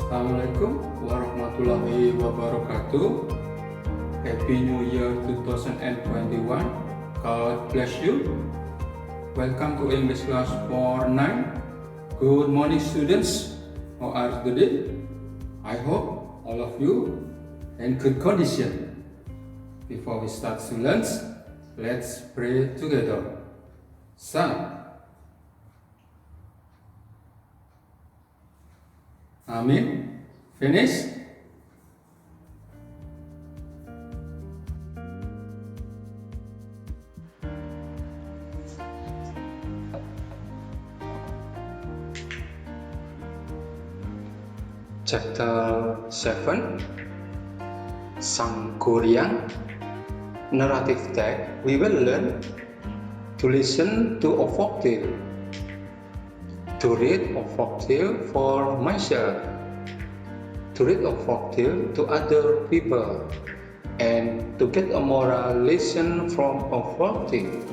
Assalamualaikum warahmatullahi wabarakatuh. Happy New Year 2021. God bless you. Welcome to English class for 9. Good morning, students. How are you today? I hope all of you in good condition. Before we start to learn, let's pray together. Amin. Finish. Chapter 7, Sangkuriang. Narrative text. We will learn to listen to a folktale, to read a folktale for myself, to read a folktale to other people, and to get a moral lesson from a folktale.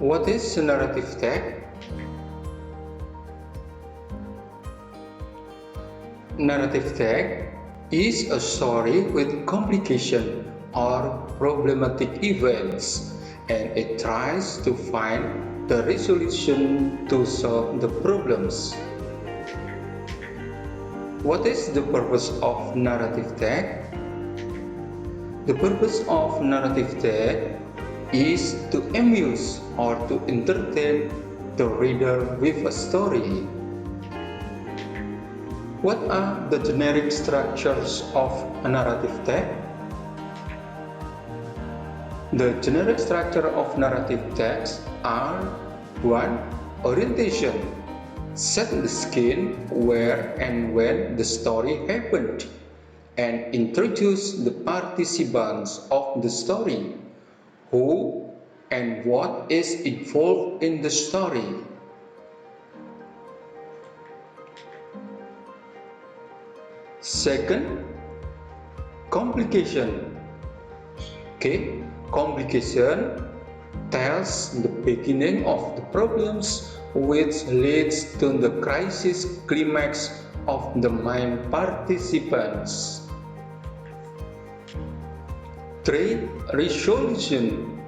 What is narrative text? Narrative text is a story with complication or problematic events, and it tries to find the resolution to solve the problems. What is the purpose of narrative text? The purpose of narrative text is to amuse or to entertain the reader with a story. What are the generic structures of a narrative text? The generic structure of narrative text are 1. Orientation. Set the scene where and when the story happened, and introduce the participants of the story, who and what is involved in the story. Second, complication. Complication tells the beginning of the problems which leads to the crisis climax of the main participants. 3. Resolution.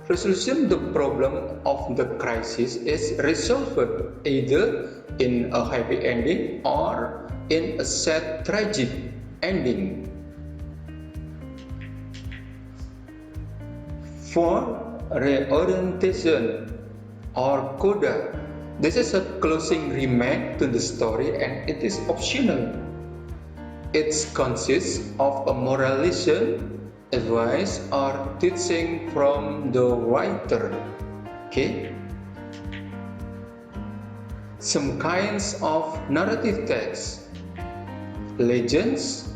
Resolution. The problem of the crisis is resolved either in a happy ending or in a sad tragic ending. 4. Reorientation or coda. This is a closing remark to the story and it is optional. It consists of a moral lesson, advice or teaching from the writer. Some kinds of narrative text: legends,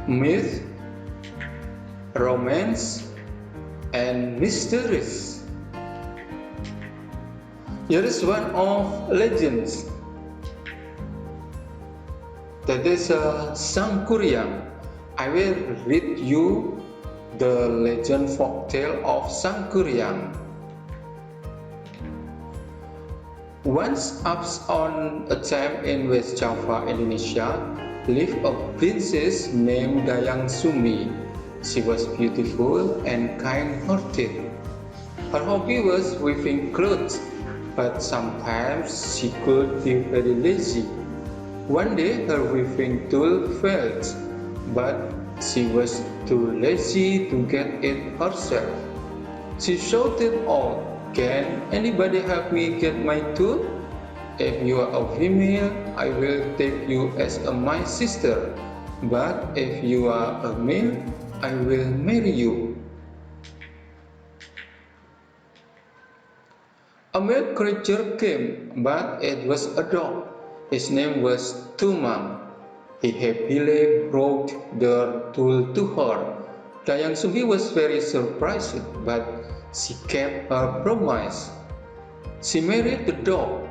myth, romance, and mysteries. Here is one of legends. That is Sangkuriang. I will read you the legend folktale of Sangkuriang. Once upon a time in West Java, Indonesia, lived a princess named Dayang Sumi. She was beautiful and kind-hearted. Her hobby was weaving clothes, but sometimes she could be very lazy. One day her weaving tool failed, but she was too lazy to get it herself. She shouted out, "Can anybody help me get my tool? If you are a female, I will take you as my sister, but if you are a male, I will marry you." A male creature came, but it was a dog. His name was Tumang. He happily brought the tool to her. Dayang Sumi was very surprised, but she kept her promise. She married the dog.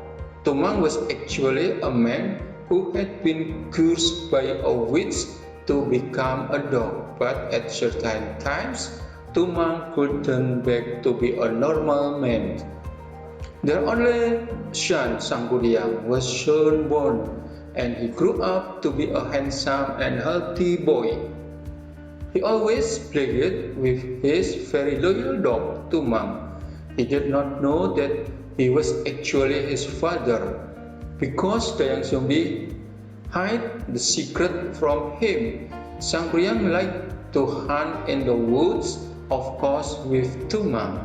Tumang was actually a man who had been cursed by a witch to become a dog, but at certain times, Tumang could turn back to be a normal man. Their only son, Sangkuriang, was soon born, and he grew up to be a handsome and healthy boy. He always played with his very loyal dog, Tumang. He did not know that he was actually his father, because Dayang Sumbi hid the secret from him. Sangkuriang liked to hunt in the woods, of course with Tumang.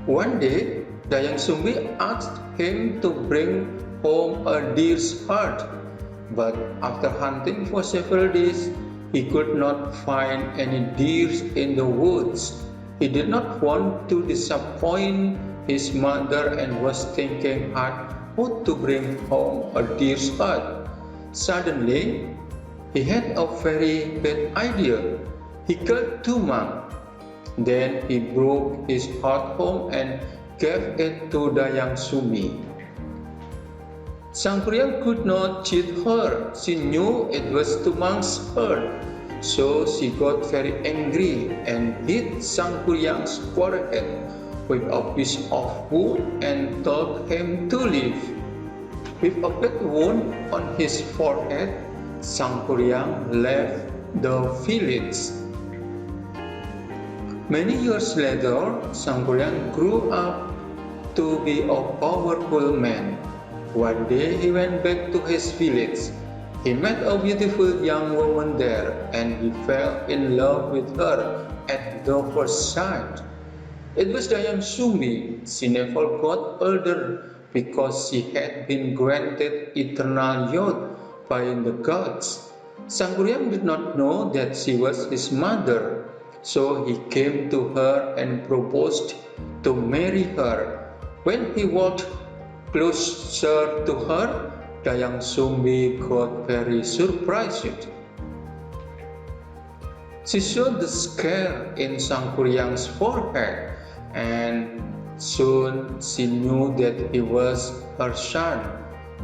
One day, Dayang Sumbi asked him to bring home a deer's heart, but after hunting for several days, he could not find any deers in the woods. He did not want to disappoint his mother and was thinking hard how to bring home a deer's heart. Suddenly, he had a very bad idea. He killed Tumang. Then he broke his heart home and gave it to Dayang Sumbi. Sangkuriang could not cheat her. She knew it was Tumang's heart. So she got very angry and hit Sangkuriang's forehead with a piece of wood and told him to leave. With a bad wound on his forehead, Sangkuriang left the village. Many years later, Sangkuriang grew up to be a powerful man. One day he went back to his village. He met a beautiful young woman there and he fell in love with her at the first sight. It was Dayang Sumbi. She never got older because she had been granted eternal youth by the gods. Sangkuriang did not know that she was his mother. So he came to her and proposed to marry her. When he walked closer to her, Dayang Sumbi got very surprised. She saw the scar in Sangkuriang's forehead, and soon she knew that he was her son,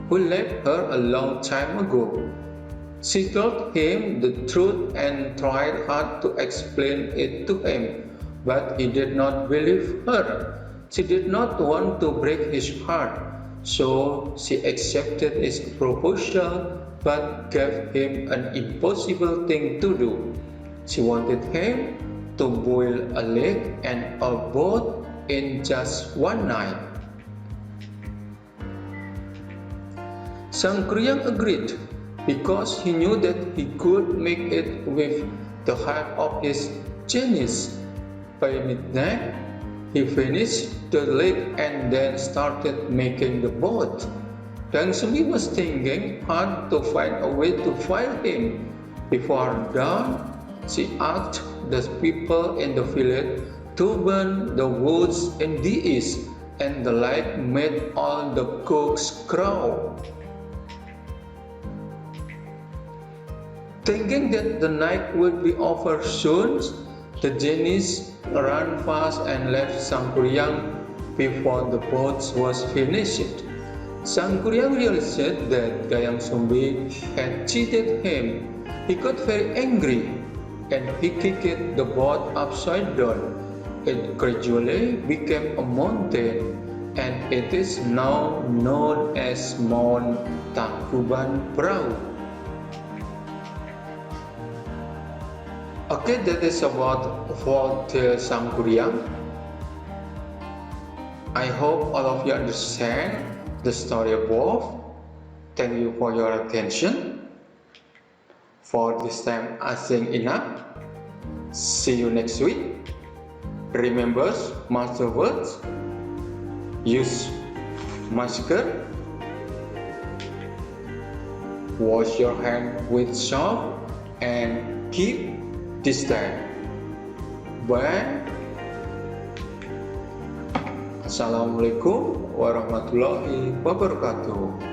who left her a long time ago. She told him the truth and tried hard to explain it to him, but he did not believe her. She did not want to break his heart, so she accepted his proposal but gave him an impossible thing to do. She wanted him to boil a leg and a boat in just one night. Sangkuriang agreed, because he knew that he could make it with the help of his genius. By midnight, he finished the lake and then started making the boat. Dayang Sumbi was thinking hard to find a way to find him. Before dawn, she asked the people in the village to burn the woods in the east, and the light made all the cooks crow. Thinking that the night would be over soon, the genies ran fast and left Sangkuriang before the boat was finished. Sangkuriang realized that Dayang Sumbi had cheated him. He got very angry and he kicked the boat upside down. It gradually became a mountain, and it is now known as Mount Tangkuban Perahu. Okay, that is about Folktale Sangkuriang. I hope all of you understand the story above. Thank you for your attention. For this time, I think enough. See you next week. Remember, master words. Use masker. Wash your hand with soap and keep distance. Bye. Assalamualaikum warahmatullahi wabarakatuh.